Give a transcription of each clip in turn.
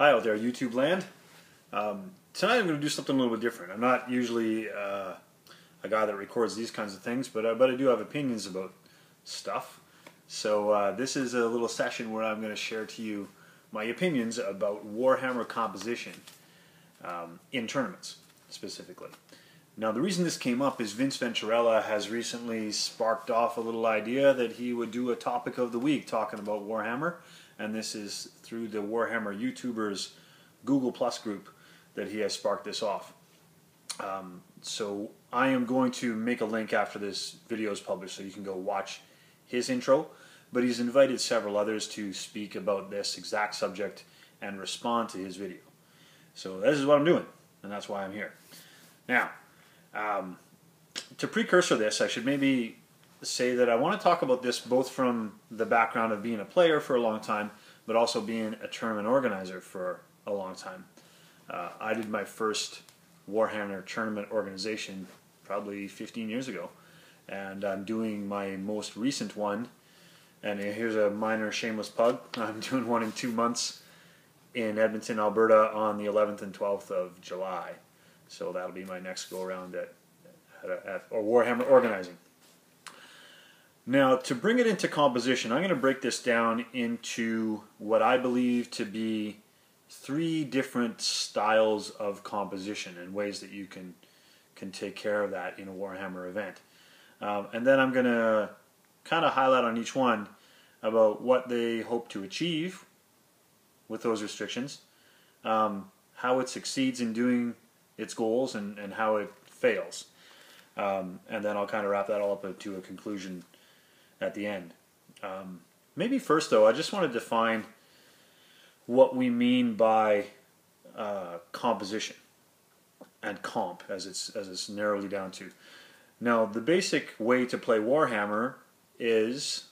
Hi out there, YouTube land. Tonight I'm going to do something a little bit different. I'm not usually a guy that records these kinds of things, but I do have opinions about stuff. So this is a little session where I'm going to share to you my opinions about Warhammer Composition in tournaments, specifically. Now the reason this came up is Vince Venturella has recently sparked off a little idea that he would do a topic of the week talking about Warhammer, and this is through the Warhammer YouTubers Google Plus group that he has sparked this off. So I am going to make a link after this video is published so you can go watch his intro, but he's invited several others to speak about this exact subject and respond to his video. So this is what I'm doing, and that's why I'm here. Now, to precursor this, I should maybe say that I want to talk about this both from the background of being a player for a long time, but also being a tournament organizer for a long time. I did my first Warhammer tournament organization probably 15 years ago, and I'm doing my most recent one, and here's a minor shameless plug. I'm doing one in 2 months in Edmonton, Alberta on the 11th and 12th of July. So that'll be my next go around at Warhammer organizing. Now, to bring it into composition, I'm going to break this down into what I believe to be 3 different styles of composition and ways that you can take care of that in a Warhammer event. And then I'm going to kind of highlight on each one about what they hope to achieve with those restrictions, how it succeeds in doing its goals, and how it fails. And then I'll kind of wrap that all up to a conclusion at the end. Maybe first though, I just want to define what we mean by composition and comp, as it's narrowly down to. Now, the basic way to play Warhammer is,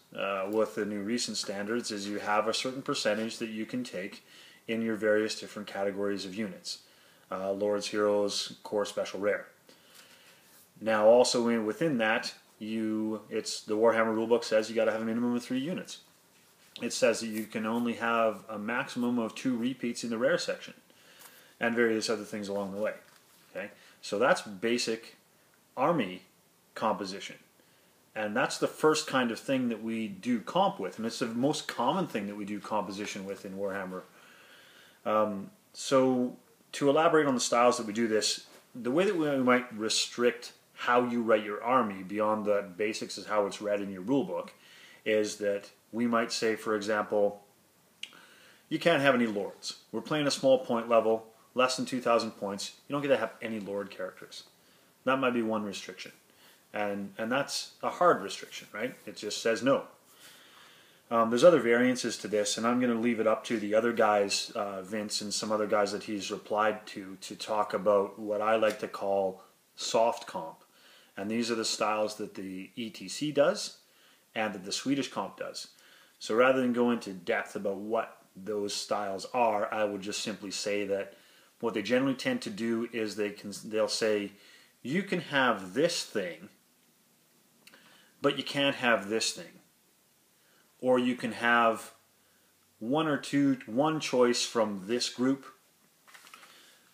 with the new recent standards, is you have a certain percentage that you can take in your various different categories of units. Lords, Heroes, Core, Special, Rare. Now also within that, the Warhammer rulebook says you got to have a minimum of 3 units. It says that you can only have a maximum of 2 repeats in the rare section, and various other things along the way. Okay, so that's basic army composition, and that's the first kind of thing that we do comp with, and it's the most common thing that we do composition with in Warhammer. So to elaborate on the styles that we do this, the way that we might restrict how you write your army beyond the basics is how it's read in your rulebook, is that we might say, for example, you can't have any lords. We're playing a small point level, less than 2,000 points. You don't get to have any lord characters. That might be one restriction, and that's a hard restriction, right? It just says no. There's other variances to this, and I'm going to leave it up to the other guys, Vince and some other guys that he's replied to talk about what I like to call soft comp. And these are the styles that the ETC does and that the Swedish comp does. So rather than go into depth about what those styles are, I would just simply say that what they generally tend to do is they'll say, you can have this thing, but you can't have this thing. Or you can have one choice from this group,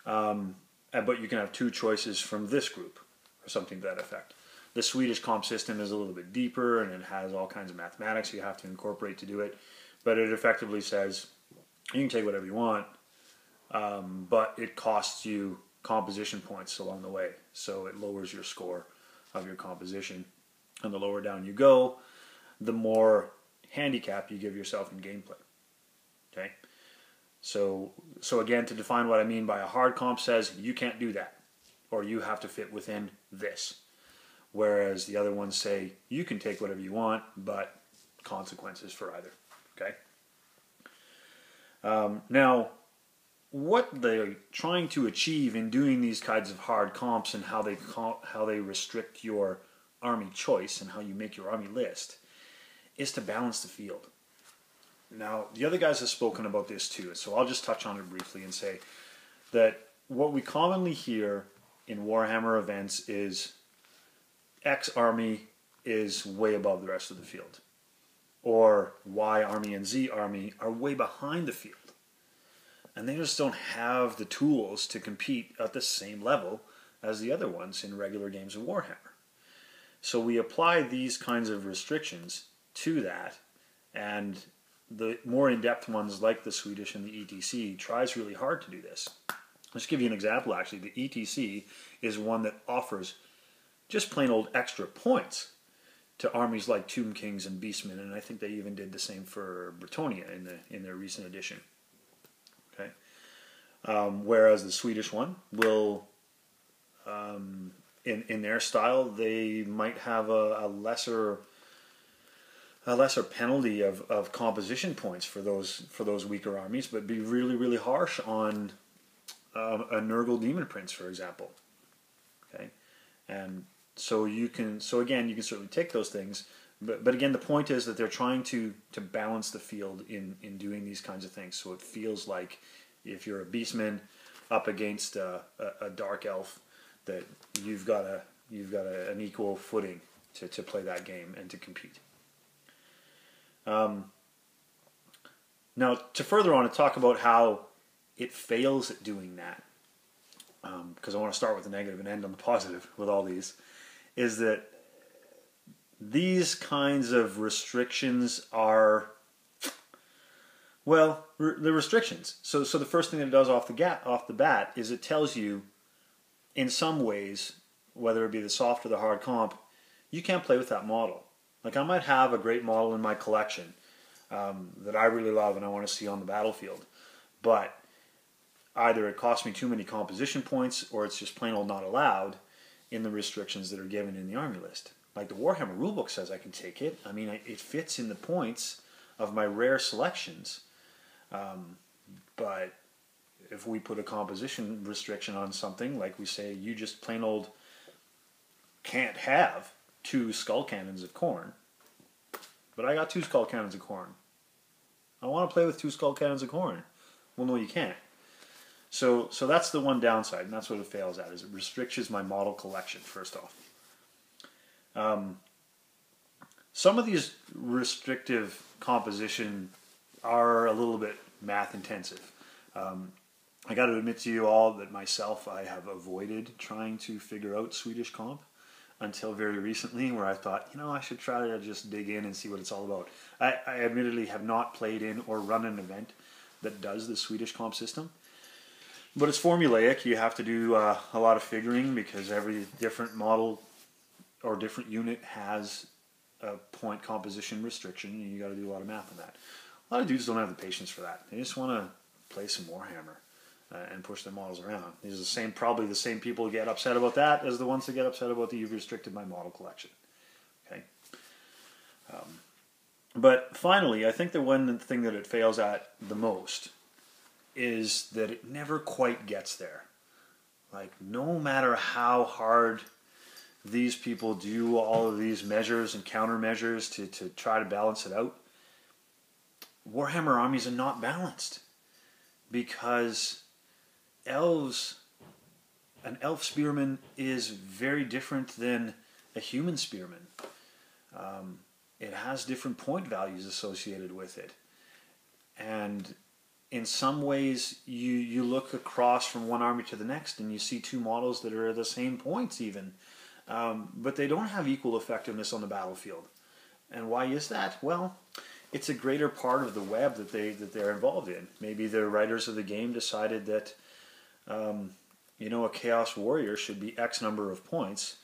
but you can have 2 choices from this group, or something to that effect. The Swedish comp system is a little bit deeper, and it has all kinds of mathematics you have to incorporate to do it, but it effectively says you can take whatever you want, but it costs you composition points along the way, so it lowers your score of your composition, and the lower down you go, the more handicap you give yourself in gameplay. Okay, so again, to define what I mean by a hard comp says you can't do that, or you have to fit within this, whereas the other ones say you can take whatever you want, but consequences for either. Okay. Now, what they're trying to achieve in doing these kinds of hard comps and how they restrict your army choice and how you make your army list is to balance the field. Now, the other guys have spoken about this too, so I'll just touch on it briefly and say that what we commonly hear in Warhammer events is X army is way above the rest of the field, or Y army and Z army are way behind the field. and they just don't have the tools to compete at the same level as the other ones in regular games of Warhammer. So we apply these kinds of restrictions to that, and the more in-depth ones like the Swedish and the ETC tries really hard to do this. Let's give you an example actually. The ETC is one that offers just plain old extra points to armies like Tomb Kings and Beastmen, and I think they even did the same for Bretonia in their recent edition. Okay, whereas the Swedish one will, in their style, they might have a lesser penalty of composition points for those weaker armies, but be really harsh on a Nurgle Demon Prince, for example. Okay, and so again, you can certainly take those things, but again, the point is that they're trying to balance the field in doing these kinds of things. So it feels like if you're a Beastman up against a Dark Elf, that you've got an equal footing to play that game and to compete. Now, to further on and talk about how it fails at doing that, because I want to start with the negative and end on the positive with all these, is that these kinds of restrictions are, well, the restrictions. So the first thing that it does off the bat is it tells you, in some ways, whether it be the soft or the hard comp, you can't play with that model. Like, I might have a great model in my collection that I really love and I want to see on the battlefield, but either it costs me too many composition points or it's just plain old not allowed in the restrictions that are given in the army list. Like the Warhammer rulebook says I can take it. I mean, it fits in the points of my rare selections, but if we put a composition restriction on something, like we say you just plain old can't have 2 skull cannons of Khorne, but I got 2 skull cannons of Khorne. I want to play with 2 skull cannons of Khorne. Well, no, you can't. So that's the one downside, and that's what it fails at, is it restricts my model collection, first off. Some of these restrictive composition are a little bit math intensive. I got to admit to you all that myself, I have avoided trying to figure out Swedish comp until very recently, where I thought, I should try to just dig in and see what it's all about. I admittedly have not played in or run an event that does the Swedish comp system, but it's formulaic. You have to do a lot of figuring because every different model or different unit has a point composition restriction, and you got to do a lot of math on that. A lot of dudes don't have the patience for that. They just want to play some Warhammer and push their models around. These are probably the same people who get upset about that as the ones that get upset about that you've restricted my model collection. Okay. But finally, I think the one thing that it fails at the most is that it never quite gets there. Like, no matter how hard these people do all of these measures and countermeasures to try to balance it out, Warhammer armies are not balanced, because an elf spearman is very different than a human spearman. It has different point values associated with it, and in some ways you look across from one army to the next and you see 2 models that are the same points even, but they don't have equal effectiveness on the battlefield. And why is that? Well, it's a greater part of the web that they're involved in. Maybe the writers of the game decided that a Chaos Warrior should be X number of points,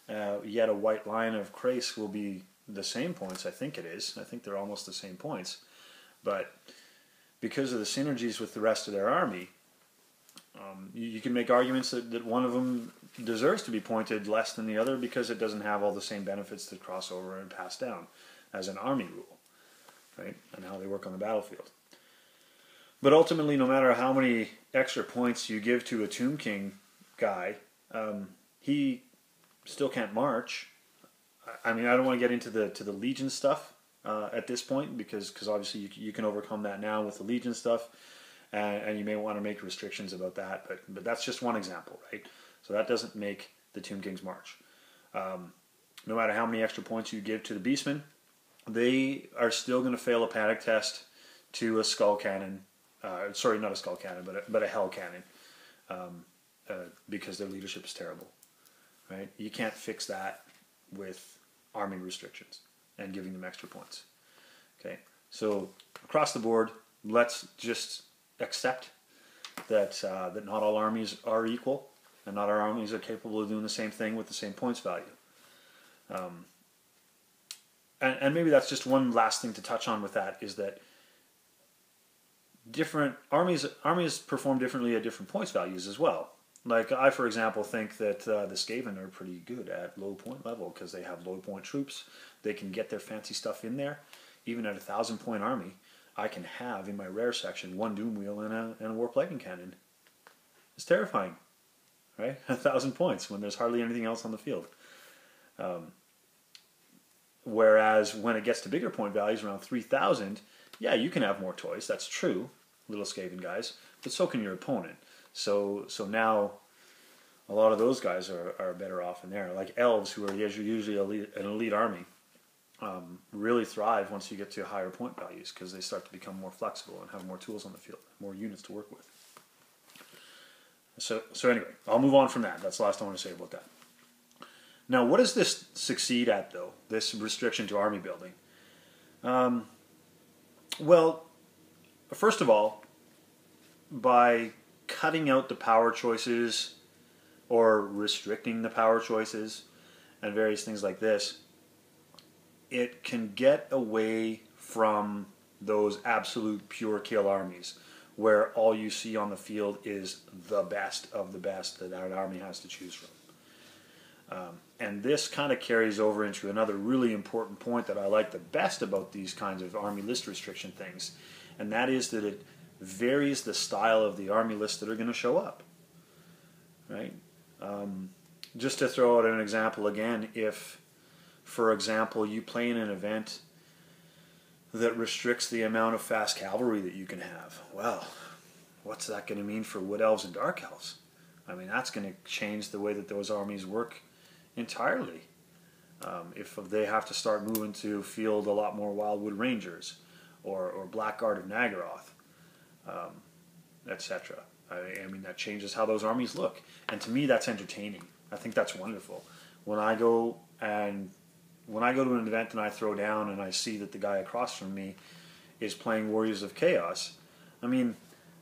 yet a White Lion of Krace will be the same points. I think it is. I think they're almost the same points. But because of the synergies with the rest of their army, you can make arguments that one of them deserves to be pointed less than the other because it doesn't have all the same benefits that cross over and pass down as an army rule, right? And how they work on the battlefield. But ultimately, no matter how many extra points you give to a Tomb King guy, he still can't march. I mean, I don't want to get into the Legion stuff at this point, because obviously you can overcome that now with the Legion stuff, and you may want to make restrictions about that. But that's just one example, right? So that doesn't make the Tomb Kings march. No matter how many extra points you give to the Beastmen, they are still going to fail a panic test to a Skull Cannon sorry, not a skull cannon, but a hell cannon, because their leadership is terrible, right? You can't fix that with army restrictions and giving them extra points. Okay, so across the board, let's just accept that that not all armies are equal, and not all armies are capable of doing the same thing with the same points value. And maybe that's just one last thing to touch on with that, is that different armies perform differently at different points values as well. Like I, for example, think that the Skaven are pretty good at low point level because they have low point troops. They can get their fancy stuff in there. Even at a 1,000-point army, I can have in my rare section 1 Doom Wheel and a Warp Lightning Cannon. It's terrifying, right? 1,000 points when there's hardly anything else on the field. Whereas when it gets to bigger point values, around 3,000, yeah, you can have more toys. That's true, little Skaven guys, but so can your opponent. So now a lot of those guys are better off in there. Like elves, who are usually an elite army, really thrive once you get to higher point values because they start to become more flexible and have more tools on the field, more units to work with. So anyway, I'll move on from that. That's the last I want to say about that. Now, what does this succeed at, though, this restriction to army building? Well, first of all, by cutting out the power choices or restricting the power choices and various things like this, it can get away from those absolute pure kill armies where all you see on the field is the best of the best that an army has to choose from. And this kind of carries over into another really important point that I like the best about these kinds of army list restriction things, and that is that it varies the style of the army lists that are going to show up. Right? Just to throw out an example again, if, for example, you play in an event that restricts the amount of fast cavalry that you can have, well, what's that going to mean for Wood Elves and Dark Elves? I mean, that's going to change the way that those armies work entirely. If they have to start moving to field a lot more Wildwood Rangers or Blackguard of Nagaroth, etc. I mean, that changes how those armies look. And to me, that's entertaining. I think that's wonderful. When I go to an event and I throw down and I see that the guy across from me is playing Warriors of Chaos, I mean,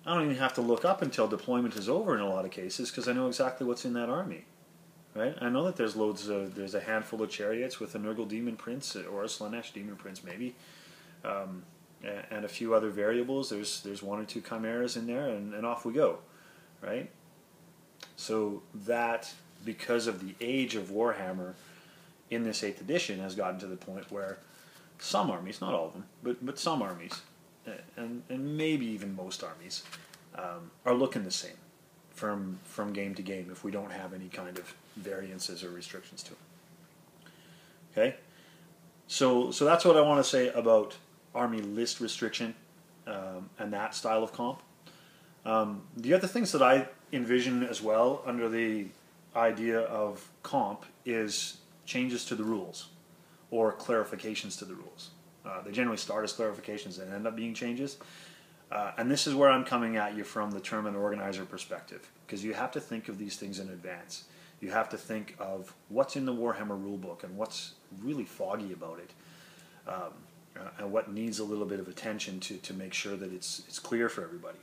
I don't even have to look up until deployment is over in a lot of cases because I know exactly what's in that army. Right? I know that there's a handful of chariots with a Nurgle Demon Prince or a Slaanesh Demon Prince maybe, and a few other variables. There's 1 or 2 chimeras in there, and off we go, right? So that, because of the age of Warhammer in this 8th edition, has gotten to the point where some armies, not all of them, but some armies, and maybe even most armies, are looking the same from game to game if we don't have any kind of variances or restrictions to it. Okay, so that's what I want to say about army list restriction and that style of comp. The other things that I envision as well under the idea of comp is changes to the rules or clarifications to the rules. They generally start as clarifications and end up being changes. And this is where I'm coming at you from the tournament organizer perspective, because you have to think of these things in advance. You have to think of what's in the Warhammer rulebook and what's really foggy about it, and what needs a little bit of attention to make sure that it's clear for everybody.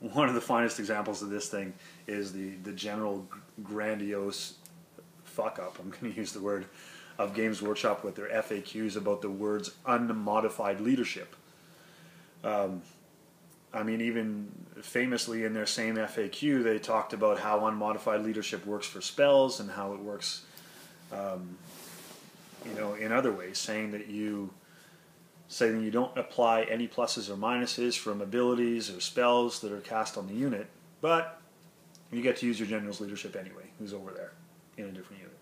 One of the finest examples of this thing is the general grandiose fuck-up, I'm going to use the word, of Games Workshop with their FAQs about the words unmodified leadership. I mean, even famously in their same FAQ, they talked about how unmodified leadership works for spells and how it works, in other ways, saying that you don't apply any pluses or minuses from abilities or spells that are cast on the unit, but you get to use your general's leadership anyway, who's over there in a different unit.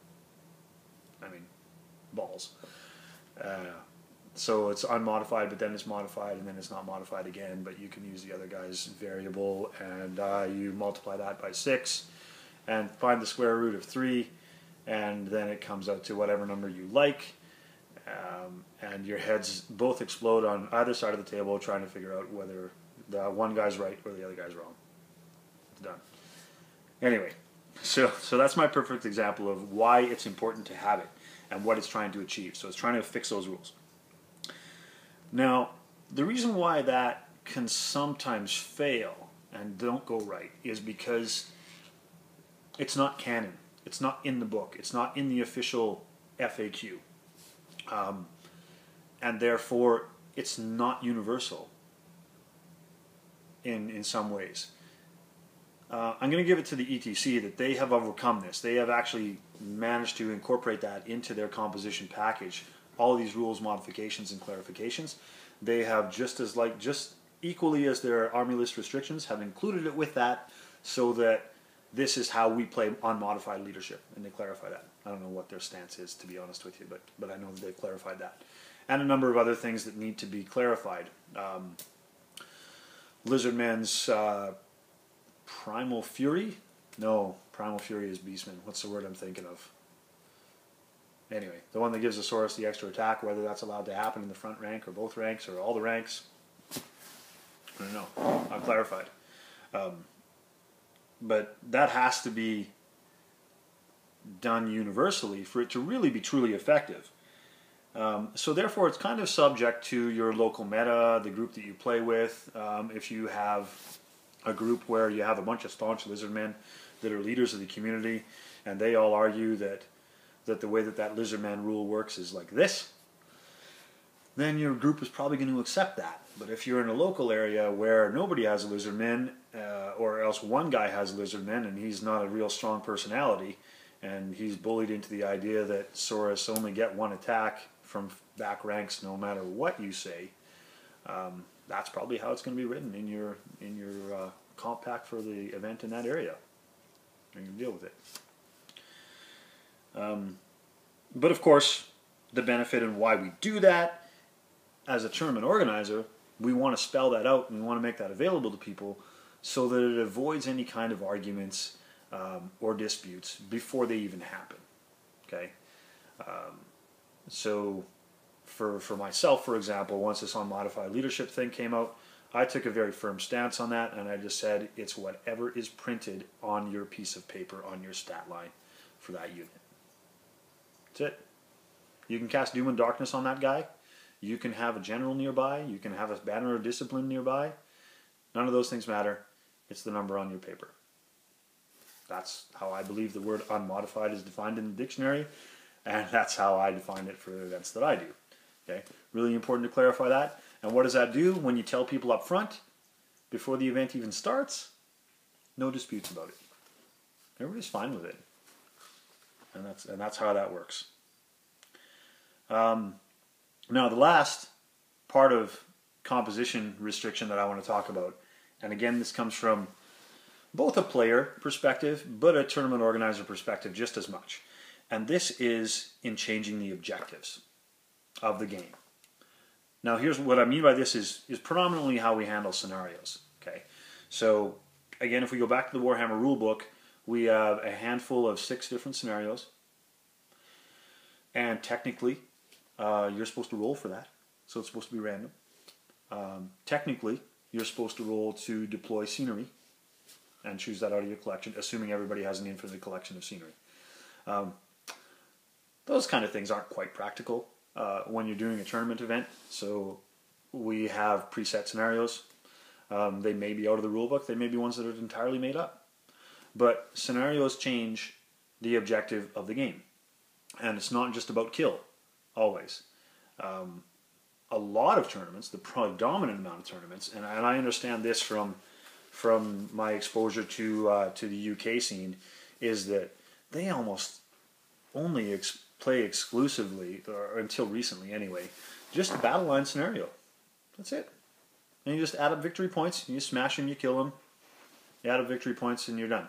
I mean, balls. So it's unmodified, but then it's modified, and then it's not modified again, but you can use the other guy's variable, and you multiply that by 6, and find the square root of 3, and then it comes out to whatever number you like, and your heads both explode on either side of the table trying to figure out whether the one guy's right or the other guy's wrong. It's done. Anyway, so that's my perfect example of why it's important to have it and what it's trying to achieve. So it's trying to fix those rules. Now, the reason why that can sometimes fail and don't go right is because it's not canon. It's not in the book. It's not in the official FAQ. And therefore, it's not universal in some ways. I'm going to give it to the ETC that they have overcome this. They have actually managed to incorporate that into their composition package. All of these rules, modifications, and clarifications, they have just equally as their army list restrictions, have included it with that, so that this is how we play unmodified leadership, and they clarify that. I don't know what their stance is, to be honest with you, but I know that they've clarified that. And a number of other things that need to be clarified. Lizardmen's Primal Fury? No, Primal Fury is Beastman. What's the word I'm thinking of? Anyway, the one that gives the Saurus the extra attack, whether that's allowed to happen in the front rank or both ranks or all the ranks, I don't know. I've clarified. But that has to be done universally for it to really be truly effective. So therefore, it's kind of subject to your local meta, the group that you play with. If you have a group where you have a bunch of staunch lizardmen that are leaders of the community, and they all argue that the way that lizardman rule works is like this, then your group is probably going to accept that. But if you're in a local area where nobody has a lizardman, or else one guy has a lizardman and he's not a real strong personality, and he's bullied into the idea that Saurus only get one attack from back ranks no matter what you say, that's probably how it's going to be written in your comp pack for the event in that area. And you can deal with it. But of course, the benefit and why we do that as a tournament organizer, we want to spell that out and we want to make that available to people so that it avoids any kind of arguments or disputes before they even happen. Okay, so for myself, for example, once this unmodified leadership thing came out, I took a very firm stance on that, and I just said it's whatever is printed on your piece of paper on your stat line for that unit. That's it. You can cast Doom and Darkness on that guy. You can have a general nearby. You can have a banner of discipline nearby. None of those things matter. It's the number on your paper. That's how I believe the word unmodified is defined in the dictionary, and that's how I define it for the events that I do. Okay, really important to clarify that. And what does that do when you tell people up front before the event even starts? No disputes about it. Everybody's fine with it, and that's how that works. Now, the last part of composition restriction that I want to talk about, and again, this comes from both a player perspective, but a tournament organizer perspective just as much. And this is in changing the objectives of the game. Now, here's what I mean by this is predominantly how we handle scenarios. Okay, so again, if we go back to the Warhammer rulebook, we have a handful of 6 different scenarios, and technically, you're supposed to roll for that, so it's supposed to be random. Technically, you're supposed to roll to deploy scenery and choose that out of your collection, assuming everybody has an infinite collection of scenery. Those kind of things aren't quite practical when you're doing a tournament event, so we have preset scenarios. They may be out of the rulebook, they may be ones that are entirely made up. But scenarios change the objective of the game, and it's not just about kill. Always. A lot of tournaments, the predominant amount of tournaments, and I understand this from my exposure to the UK scene, is that they almost only play exclusively, or until recently anyway, just a battle line scenario. That's it. And you just add up victory points, you smash them, you kill them, you add up victory points, and you're done.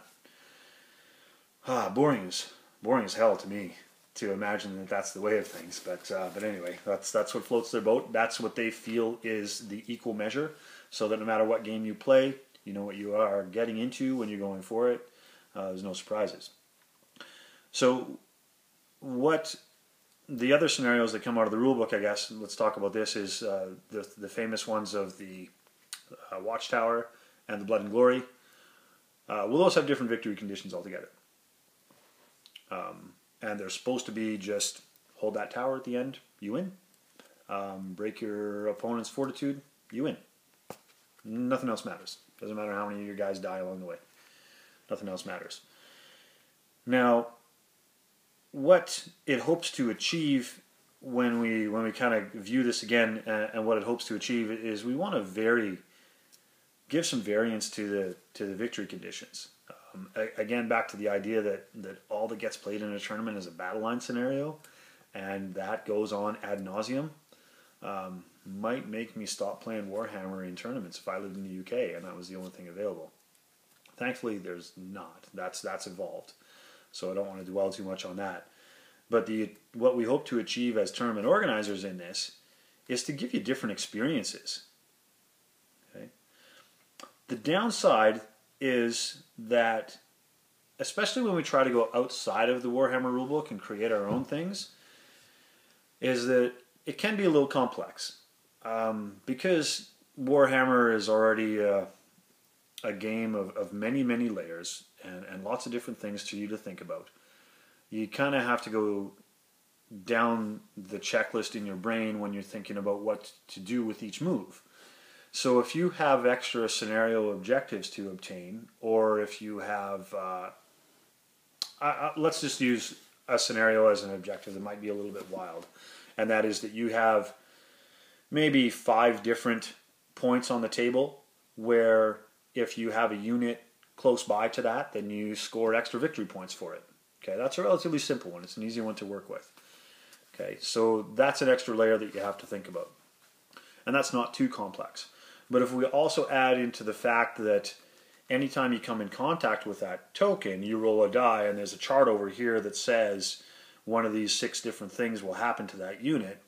Boring as hell to me to imagine that that's the way of things, but anyway, that's what floats their boat. That's what they feel is the equal measure, so that no matter what game you play, you know what you are getting into when you're going for it. There's no surprises. So what the other scenarios that come out of the rulebook, I guess, let's talk about this, is the famous ones of the Watchtower and the Blood and Glory. We'll also have different victory conditions altogether. And they're supposed to be just hold that tower at the end, you win. Break your opponent's fortitude, you win. Nothing else matters. Doesn't matter how many of your guys die along the way. Nothing else matters. Now, what it hopes to achieve when we kind of view this again, and what it hopes to achieve is we want to give some variance to the victory conditions. Again, back to the idea that all that gets played in a tournament is a battle line scenario, and that goes on ad nauseum. Might make me stop playing Warhammer in tournaments if I lived in the UK and that was the only thing available. Thankfully, there's not. That's evolved. So I don't want to dwell too much on that. But what we hope to achieve as tournament organizers in this is to give you different experiences. Okay? The downside is that, especially when we try to go outside of the Warhammer rulebook and create our own things, is that it can be a little complex. Because Warhammer is already a game of many, many layers and lots of different things for you to think about. You kind of have to go down the checklist in your brain when you're thinking about what to do with each move. So if you have extra scenario objectives to obtain, or if you have, let's just use a scenario as an objective that might be a little bit wild, and that is that you have maybe 5 different points on the table where if you have a unit close by to that, then you score extra victory points for it. Okay, that's a relatively simple one. It's an easy one to work with. Okay, so that's an extra layer that you have to think about. And that's not too complex. But if we also add into the fact that anytime you come in contact with that token, you roll a die and there's a chart over here that says one of these 6 different things will happen to that unit,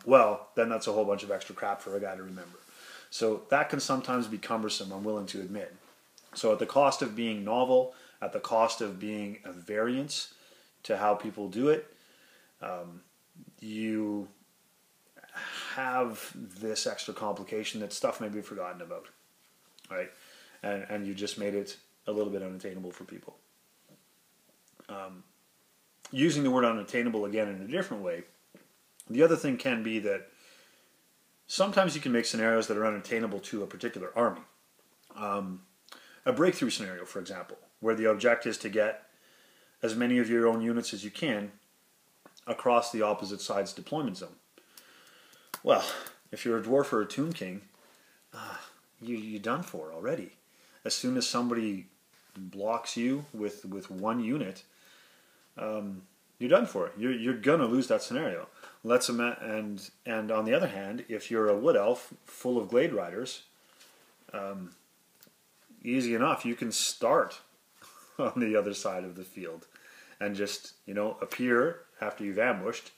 well, then that's a whole bunch of extra crap for a guy to remember. So that can sometimes be cumbersome, I'm willing to admit. So at the cost of being novel, at the cost of being a variance to how people do it, you have this extra complication that stuff may be forgotten about, right? And you just made it a little bit unattainable for people. Using the word unattainable again in a different way, the other thing can be that sometimes you can make scenarios that are unattainable to a particular army. A breakthrough scenario, for example, where the objective is to get as many of your own units as you can across the opposite side's deployment zone. Well, if you're a dwarf or a tomb king, you're done for already. As soon as somebody blocks you with one unit, you're done for. You're gonna lose that scenario. And on the other hand, if you're a wood elf full of glade riders, easy enough. You can start on the other side of the field and just appear after you've ambushed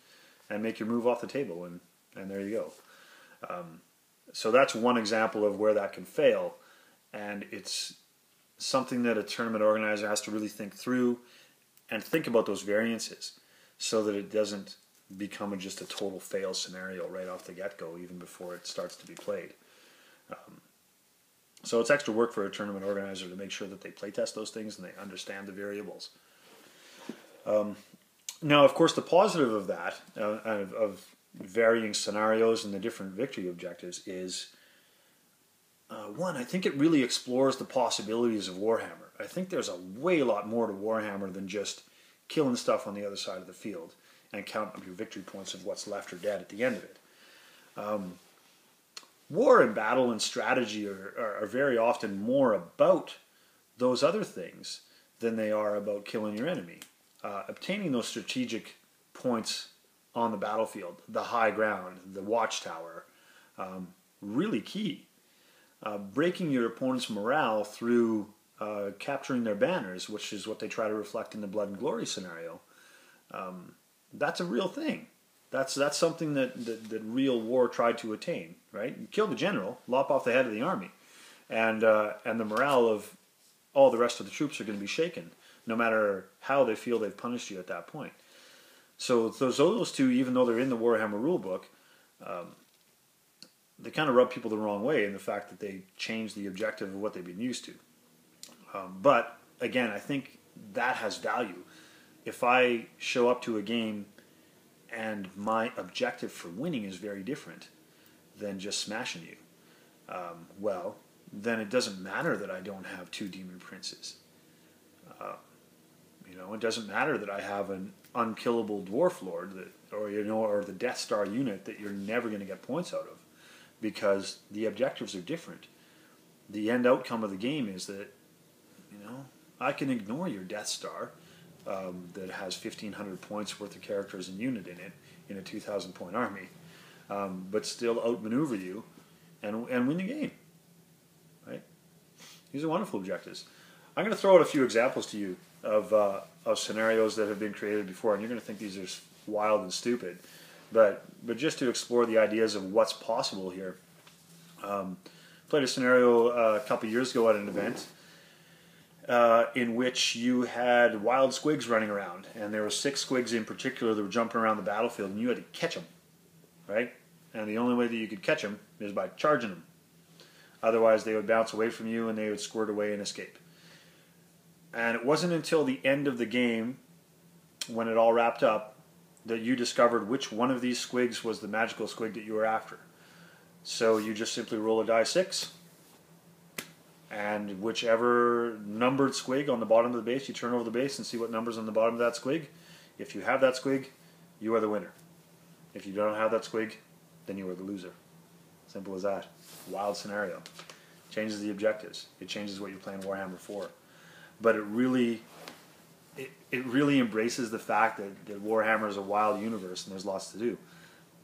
and make your move off the table, and there you go. So that's one example of where that can fail, and it's something that a tournament organizer has to really think through and think about those variances so that it doesn't become just a total fail scenario right off the get-go, even before it starts to be played. So it's extra work for a tournament organizer to make sure that they playtest those things and they understand the variables. Now, of course, the positive of that, of varying scenarios and the different victory objectives is, one, I think it really explores the possibilities of Warhammer. I think there's a lot more to Warhammer than just killing stuff on the other side of the field and counting up your victory points of what's left or dead at the end of it. War and battle and strategy are very often more about those other things than they are about killing your enemy. Obtaining those strategic points on the battlefield, the high ground, the watchtower, really key. Breaking your opponent's morale through capturing their banners, which is what they try to reflect in the Blood and Glory scenario, that's a real thing. That's something that real war tried to attain, right? You kill the general, lop off the head of the army, and the morale of all the rest of the troops are going to be shaken, no matter how they feel they've punished you at that point. So those two, even though they're in the Warhammer rulebook, they kind of rub people the wrong way in the fact that they change the objective of what they've been used to. But again, I think that has value. If I show up to a game and my objective for winning is very different than just smashing you, well, then it doesn't matter that I don't have 2 demon princes. It doesn't matter that I have an unkillable dwarf lord or the Death Star unit that you're never going to get points out of, because the objectives are different. The end outcome of the game is that I can ignore your Death Star that has 1,500 points worth of characters and unit in it in a 2,000 point army, but still outmaneuver you and win the game. Right? These are wonderful objectives. I'm going to throw out a few examples to you of scenarios that have been created before, and you're going to think these are wild and stupid, but just to explore the ideas of what's possible here. Played a scenario a couple years ago at an event in which you had wild squigs running around, and there were 6 squigs in particular that were jumping around the battlefield, and you had to catch them, right? And the only way that you could catch them is by charging them. Otherwise, they would bounce away from you and they would squirt away and escape. And it wasn't until the end of the game, when it all wrapped up, that you discovered which one of these squigs was the magical squig that you were after. So you just simply roll a die 6, and whichever numbered squig on the bottom of the base, you turn over the base and see what number's on the bottom of that squig. If you have that squig, you are the winner. If you don't have that squig, then you are the loser. Simple as that. Wild scenario. Changes the objectives. It changes what you're playing Warhammer for. But it really embraces the fact that Warhammer is a wild universe and there's lots to do.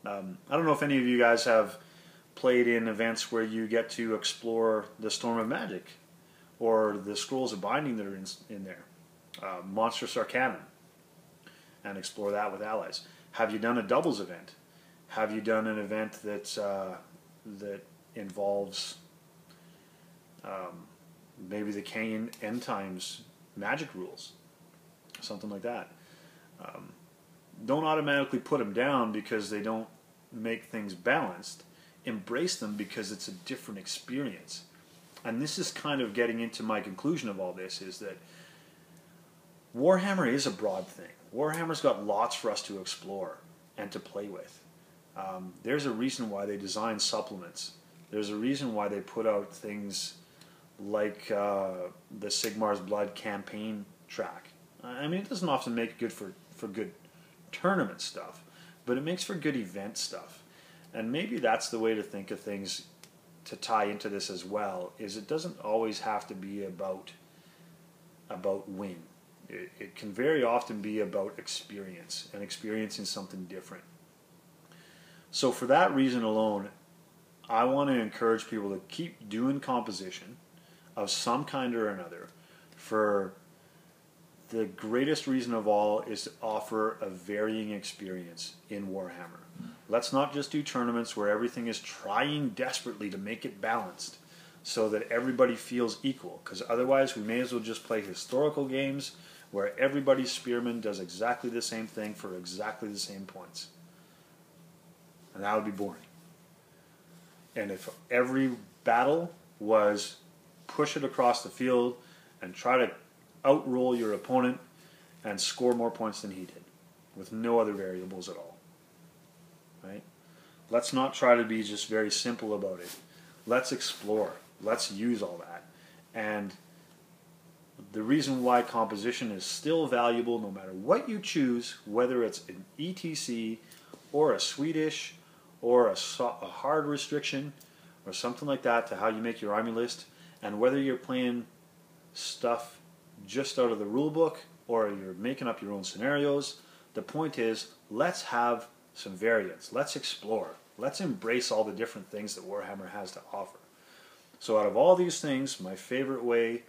I don't know if any of you guys have played in events where you get to explore the Storm of Magic or the Scrolls of Binding that are in there, Monstrous Arcanum, and explore that with allies. Have you done a doubles event? Have you done an event that involves maybe the Cain End Times magic rules, something like that? Don't automatically put them down because they don't make things balanced. Embrace them because it's a different experience. And this is kind of getting into my conclusion of all this, is that Warhammer is a broad thing. Warhammer's got lots for us to explore and to play with. There's a reason why they design supplements. There's a reason why they put out things like the Sigmar's Blood campaign track. I mean, it doesn't often make good for good tournament stuff, but it makes for good event stuff. And maybe that's the way to think of things to tie into this as well, is it doesn't always have to be about win. It can very often be about experience and experiencing something different. So for that reason alone, I want to encourage people to keep doing composition of some kind or another, for the greatest reason of all is to offer a varying experience in Warhammer. Let's not just do tournaments where everything is trying desperately to make it balanced so that everybody feels equal, because otherwise we may as well just play historical games where everybody's spearman does exactly the same thing for exactly the same points. And that would be boring. And if every battle was push it across the field and try to outroll your opponent and score more points than he did, with no other variables at all. Right? Let's not try to be just very simple about it. Let's explore. Let's use all that. And the reason why composition is still valuable, no matter what you choose, whether it's an ETC or a Swedish or a hard restriction or something like that to how you make your army list, and whether you're playing stuff just out of the rule book or you're making up your own scenarios, the point is, let's have some variance. Let's explore. Let's embrace all the different things that Warhammer has to offer. So out of all these things, my favorite way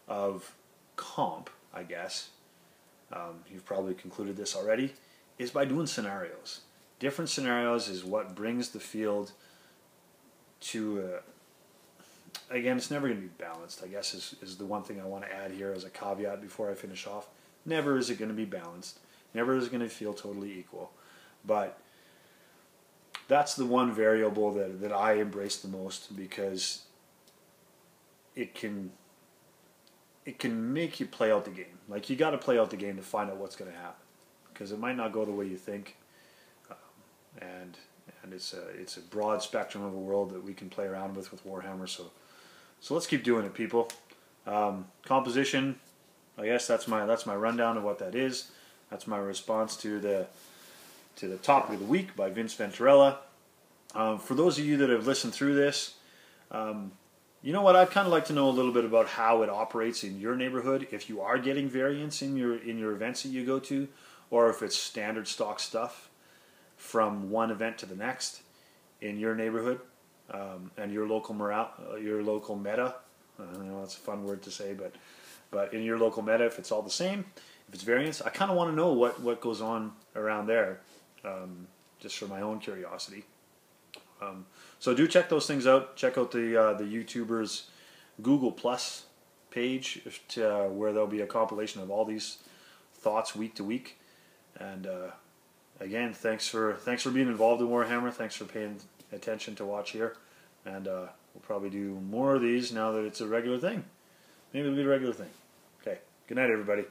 of comp, I guess, you've probably concluded this already, is by doing scenarios. Different scenarios is what brings the field to, again, it's never going to be balanced, I guess is the one thing I want to add here as a caveat before I finish off. Never is it going to be balanced, Never is going to feel totally equal. But that's the one variable that I embrace the most, because it can make you play out the game. Like, you got to play out the game to find out what's going to happen, because it might not go the way you think, and it's a broad spectrum of a world that we can play around with Warhammer. So let's keep doing it, people. Composition, I guess that's my rundown of what that is. That's my response to the topic of the week by Vince Venturella. For those of you that have listened through this, you know what? I'd kind of like to know a little bit about how it operates in your neighborhood. If you are getting variants in your events that you go to, or if it's standard stock stuff from one event to the next in your neighborhood, and your local meta. I know that's a fun word to say, but in your local meta, if it's all the same, if it's variants, I kind of want to know what goes on around there, just for my own curiosity. So do check those things out. Check out the YouTubers Google Plus page, where there'll be a compilation of all these thoughts week to week. And again, thanks for being involved in Warhammer. Thanks for paying attention to watch here. And we'll probably do more of these now that it's a regular thing. Maybe it'll be a regular thing. Okay. Good night, everybody.